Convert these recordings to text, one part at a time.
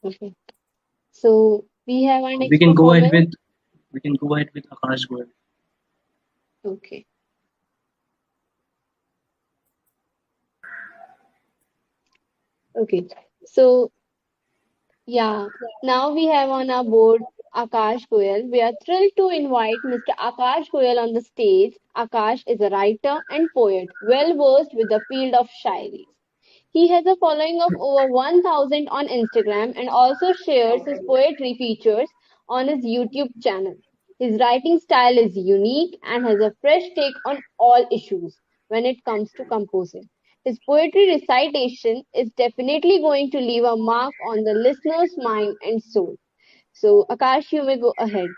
Okay. So we have our We next can go ahead performer. with Akash Goel. Okay. Okay. So yeah, now we have on our board Akash Goyal. We are thrilled to invite Mr. Akash Goyal on the stage. Akash is a writer and poet, well versed with the field of shairis. He has a following of over 1,000 on Instagram and also shares his poetry features on his YouTube channel. His writing style is unique and has a fresh take on all issues when it comes to composing. His poetry recitation is definitely going to leave a mark on the listener's mind and soul. So, Akash, you may go ahead.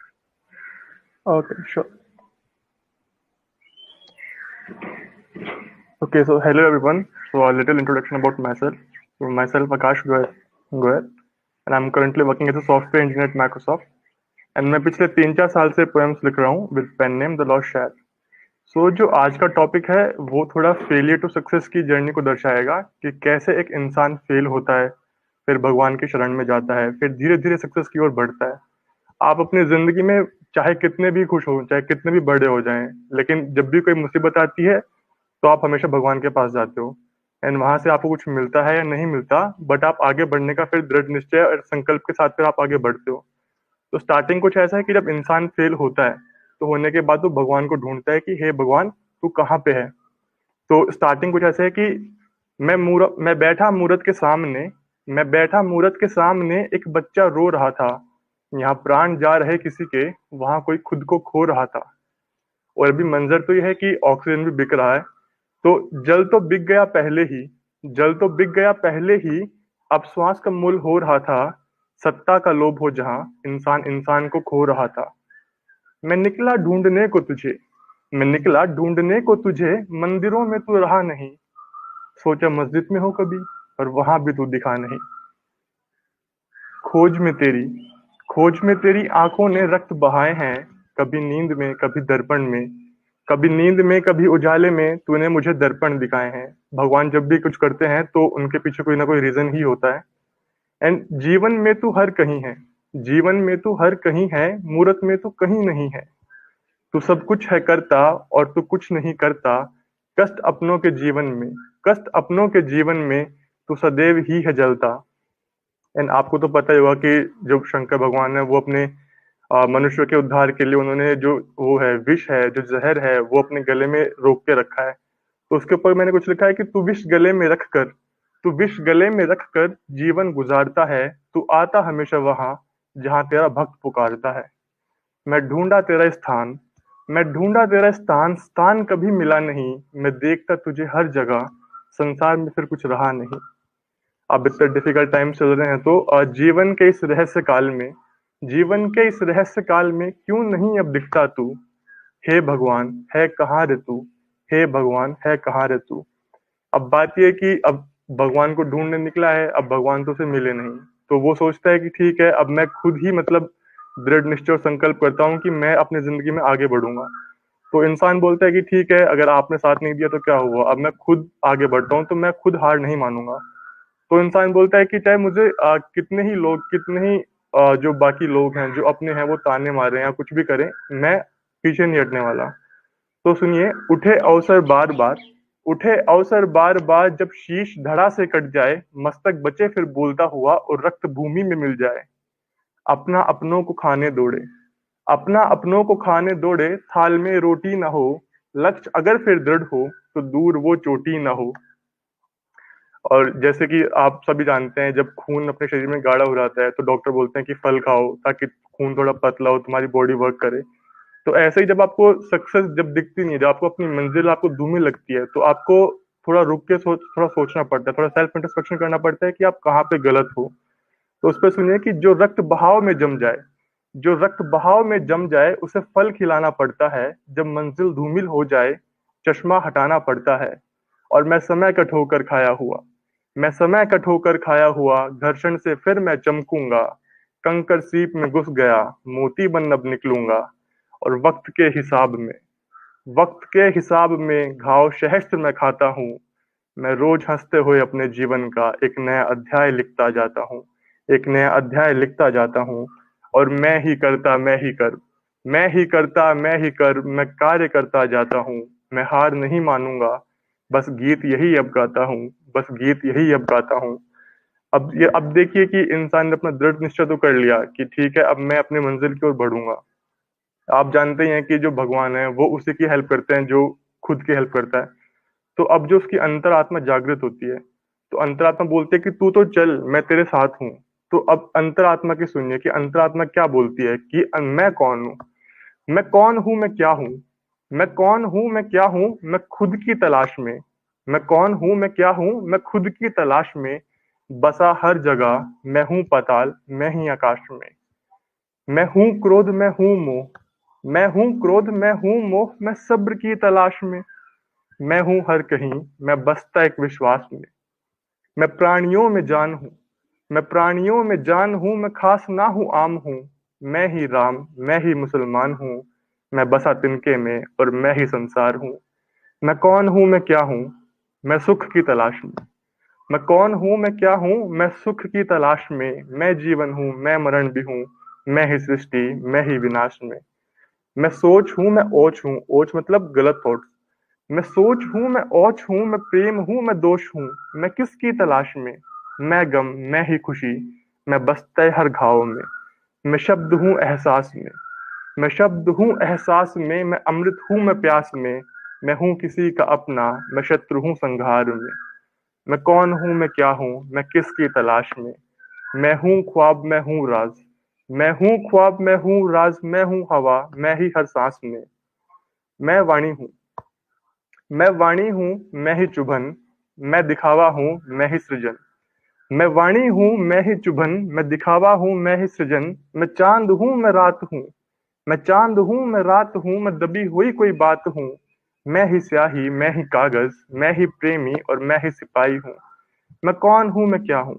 Okay, sure. Okay, so hello everyone. So a little introduction about myself. So myself Akash Goel, and I'm currently working as a software engineer at Microsoft. And मैं पिछले 3-4 साल से poems लिख रहा हूँ with pen name the lost shayar. So जो आज का टॉपिक है वो थोड़ा फेलियर टू सक्सेस की जर्नी को दर्शाएगा कि कैसे एक इंसान फेल होता है, फिर भगवान की शरण में जाता है, फिर धीरे धीरे सक्सेस की ओर बढ़ता है. आप अपनी जिंदगी में चाहे कितने भी खुश हो, चाहे कितने भी बड़े हो जाएं, लेकिन जब भी कोई मुसीबत आती है तो आप हमेशा भगवान के पास जाते हो. एंड वहां से आपको कुछ मिलता है या नहीं मिलता, बट आप आगे बढ़ने का फिर दृढ़ निश्चय और संकल्प के साथ फिर आप आगे बढ़ते हो. तो स्टार्टिंग कुछ ऐसा है कि जब इंसान फेल होता है तो होने के बाद वो भगवान को ढूंढता है कि हे भगवान, तू कहाँ पे है. तो स्टार्टिंग कुछ ऐसा है कि मैं बैठा मूरत के सामने, मैं बैठा मूरत के सामने, एक बच्चा रो रहा था. यहाँ प्राण जा रहे किसी के, वहां कोई खुद को खो रहा था. और अभी मंजर तो ये है कि ऑक्सीजन भी बिक रहा है. तो जल तो बिक गया पहले ही, जल तो बिक गया पहले ही, अब श्वास का मूल हो रहा था. सत्ता का लोभ हो जहां, इंसान इंसान को खो रहा था. मैं निकला ढूंढने को तुझे, मैं निकला ढूंढने को तुझे, मंदिरों में तू रहा नहीं. सोचा मस्जिद में हो कभी, और वहां भी तू दिखा नहीं. खोज में तेरी, खोज में तेरी आंखों ने रक्त बहाए हैं, कभी नींद में कभी दर्पण में, कभी नींद में कभी उजाले में तूने मुझे दर्पण दिखाए हैं. भगवान जब भी कुछ करते हैं तो उनके पीछे कोई ना कोई रीजन ही होता है. एंड जीवन में तू हर कहीं है, जीवन में तू हर कहीं है, मूरत में तू कहीं नहीं है. तू सब कुछ है करता और तू कुछ नहीं करता, कष्ट अपनों के जीवन में, कष्ट अपनों के जीवन में तू सदैव ही है जलता. एंड आपको तो पता ही होगा कि जो शंकर भगवान है वो अपने मनुष्य के उद्धार के लिए उन्होंने जो वो है विष है, जो जहर है, वो अपने गले में रोक के रखा है. तो उसके ऊपर मैंने कुछ लिखा है कि तू विष गले में रख कर, तू विष गले में रख कर जीवन गुजारता है, तू आता हमेशा वहां जहां तेरा भक्त पुकारता है. मैं ढूंढा तेरा स्थान, मैं ढूंढा तेरा स्थान, स्थान कभी मिला नहीं, मैं देखता तुझे हर जगह, संसार में फिर कुछ रहा नहीं. अब इतने डिफिकल्ट टाइम चल रहे हैं तो जीवन के इस रहस्य काल में, जीवन के इस रहस्य काल में क्यों नहीं अब दिखता तू. हे भगवान है कहाँ रे तू, हे भगवान है कहाँ रे तू. अब बात ये है कि अब भगवान को ढूंढने निकला है, अब भगवान तो उसे मिले नहीं. तो वो सोचता है कि ठीक है, अब मैं खुद ही मतलब दृढ़ निश्चय और संकल्प करता हूँ कि मैं अपनी जिंदगी में आगे बढ़ूंगा. तो इंसान बोलता है कि ठीक है, अगर आपने साथ नहीं दिया तो क्या हुआ, अब मैं खुद आगे बढ़ता हूँ, तो मैं खुद हार नहीं मानूंगा. तो इंसान बोलता है कि चाहे मुझे कितने ही लोग, कितने ही जो बाकी लोग हैं जो अपने हैं वो ताने मारे या कुछ भी करें, मैं पीछे नहीं हटने वाला. तो सुनिए, उठे अवसर बार बार, उठे अवसर बार बार, जब शीश धड़ा से कट जाए, मस्तक बचे फिर बोलता हुआ और रक्त भूमि में मिल जाए. अपना अपनों को खाने दौड़े, अपना अपनों को खाने दौड़े, थाल में रोटी ना हो, लक्ष्य अगर फिर दृढ़ हो तो दूर वो चोटी ना हो. और जैसे कि आप सभी जानते हैं, जब खून अपने शरीर में गाढ़ा हो जाता है तो डॉक्टर बोलते हैं कि फल खाओ ताकि खून थोड़ा पतला हो, तुम्हारी बॉडी वर्क करे. तो ऐसे ही जब आपको सक्सेस जब दिखती नहीं है, जब आपको अपनी मंजिल आपको धूमिल लगती है, तो आपको थोड़ा रुक के थोड़ा सोचना पड़ता है, थोड़ा सेल्फ इंट्रोस्पेक्शन करना पड़ता है कि आप कहाँ पे गलत हो. तो उस पर सुनिए कि जो रक्त बहाव में जम जाए, जो रक्त बहाव में जम जाए, उसे फल खिलाना पड़ता है. जब मंजिल धूमिल हो जाए, चश्मा हटाना पड़ता है. और मैं समय का ठोकर खाया हुआ, मैं समय का ठोकर खाया हुआ, घर्षण से फिर मैं चमकूंगा. कंकर सीप में घुस गया, मोती बन अब निकलूंगा. और वक्त के हिसाब में, वक्त के हिसाब में घाव सहस्त्र मैं खाता हूँ. मैं रोज हंसते हुए अपने जीवन का एक नया अध्याय लिखता जाता हूँ, एक नया अध्याय लिखता जाता हूँ। और मैं ही करता मैं ही कर, मैं ही करता मैं ही कर, मैं कार्य करता जाता हूँ। मैं हार नहीं मानूंगा, बस गीत यही अब गाता हूँ, बस गीत यही अब गाता हूँ। अब देखिए कि इंसान ने अपना दृढ़ निश्चय तो कर लिया कि ठीक है, अब मैं अपनी मंजिल की ओर बढ़ूंगा। आप जानते ही हैं कि जो भगवान है वो उसी की हेल्प करते हैं जो खुद की हेल्प करता है। तो अब जो उसकी अंतरात्मा जागृत होती है, तो अंतरात्मा बोलती है कि तू तो चल, मैं तेरे साथ हूँ। तो अब अंतरात्मा की सुनिए कि अंतरात्मा क्या बोलती है कि मैं कौन हूँ, मैं कौन हूँ, मैं क्या हूँ, मैं कौन हूँ, मैं क्या हूँ, मैं खुद की तलाश में। मैं कौन हूँ, मैं क्या हूँ, मैं खुद की तलाश में, बसा हर जगह मैं हूँ पाताल, मैं ही आकाश में। मैं हूँ क्रोध, मैं हूँ मोह, मैं हूँ क्रोध, मैं हूँ मोह, मैं सब्र की तलाश में। मैं हूँ हर कहीं, मैं बसता एक विश्वास में। मैं प्राणियों में जान हूँ, मैं प्राणियों में जान हूँ, मैं खास ना हूँ आम हूँ। मैं ही राम, मैं ही मुसलमान हूँ, मैं बसा तिनके में और मैं ही संसार हूँ। मैं कौन हूँ, मैं क्या हूँ, मैं सुख की तलाश में। मैं कौन हूँ, मैं क्या हूँ, मैं सुख की तलाश में। मैं जीवन हूँ, मैं मरण भी हूँ, मैं ही सृष्टि, मैं ही विनाश में। मैं सोच हूँ, मैं ओच हूँ, ओच मतलब गलत थॉट्स। मैं सोच हूँ, मैं ओच हूँ, मैं प्रेम हूँ, मैं दोष हूँ, मैं किसकी तलाश में। मैं गम, मैं ही खुशी, मैं बसते हर घाव में। मैं शब्द हूँ एहसास में, मैं शब्द हूँ एहसास में, मैं अमृत हूँ, मैं प्यास में। मैं हूँ किसी का अपना, मैं शत्रु हूँ संघार में। मैं कौन हूँ, मैं क्या हूँ, मैं किसकी तलाश में। मैं हूँ ख्वाब, मैं हूँ राज, मैं हूँ ख्वाब, मैं हूँ राज, मैं हूँ हवा, मैं ही हर सांस में। मैं वाणी हूँ, मैं वाणी हूँ, मैं ही चुभन, मैं दिखावा हूँ, मैं ही सृजन। मैं वाणी हूँ, मैं ही चुभन, मैं दिखावा हूँ, मैं ही सृजन। मैं चांद हूँ, मैं रात हूँ, मैं चांद हूँ, मैं रात हूँ, मैं दबी हुई कोई बात हूँ। मैं ही स्याही, मैं ही कागज, मैं ही प्रेमी और मैं ही सिपाही हूँ। मैं कौन हूँ, मैं क्या हूँ,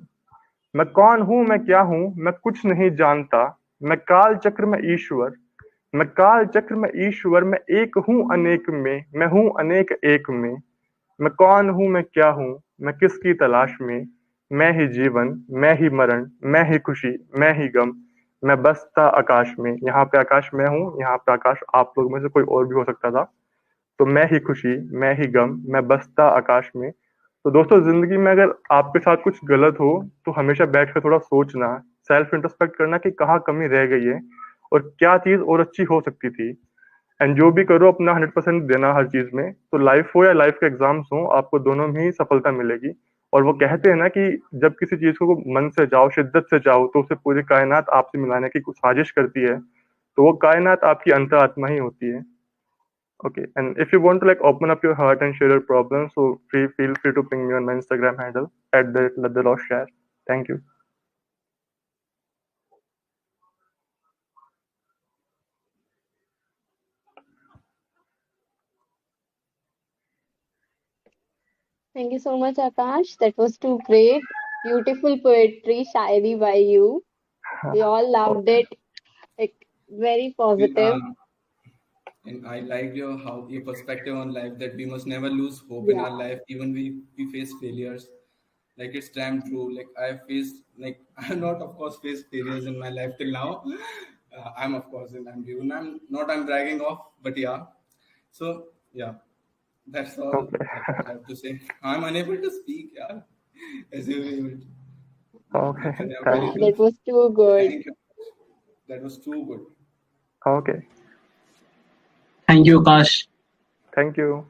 मैं कौन हूँ, मैं क्या हूँ, मैं कुछ नहीं जानता। मैं काल चक्र में ईश्वर, मैं काल चक्र में ईश्वर, मैं एक हूँ अनेक में, मैं हूँ अनेक एक में। मैं कौन हूँ, मैं क्या हूँ, मैं किसकी तलाश में। मैं ही जीवन, मैं ही मरण, मैं ही खुशी, मैं ही गम, मैं बसता आकाश में। यहाँ पे आकाश मैं हूँ, यहाँ पे आकाश आप लोग में से कोई और भी हो सकता था। तो मैं ही खुशी, मैं ही गम, मैं बसता आकाश में। तो दोस्तों, जिंदगी में अगर आपके साथ कुछ गलत हो तो हमेशा बैठ कर थोड़ा सोचना, सेल्फ इंट्रोस्पेक्ट करना कि कहाँ कमी रह गई है और क्या चीज और अच्छी हो सकती थी। एंड जो भी करो अपना 100% देना हर चीज में। तो लाइफ हो या लाइफ के एग्जाम्स हो, आपको दोनों में ही सफलता मिलेगी। और वो कहते हैं ना कि जब किसी चीज को मन से चाहो, शिद्दत से चाहो, तो उसे पूरी कायनात आपसे मिलाने की कुछ साजिश करती है। तो वो कायनात आपकी अंतरात्मा ही होती है। Okay, and if you want to like open up your heart and share your problems, so feel free to ping me on my Instagram handle at the lost share. Thank you. Thank you so much, Akash. That was too great. Beautiful poetry, shairi by you. We all loved it. Like very We, positive. and I like your perspective on life, that we must never lose hope in Yeah. our life, even we face failures. Like it's damn true. Like I faced, like I have not of course faced failures in my life till now. I'm of course in I'm I'm bragging off, but yeah. So yeah, that's all Okay. that I have to say. I'm unable to speak, yeah. As you Okay. mentioned, yeah, Yeah, very Thank you. true. that was too good. Thank you. That was too good. Okay. Thank you, Akash. Thank you.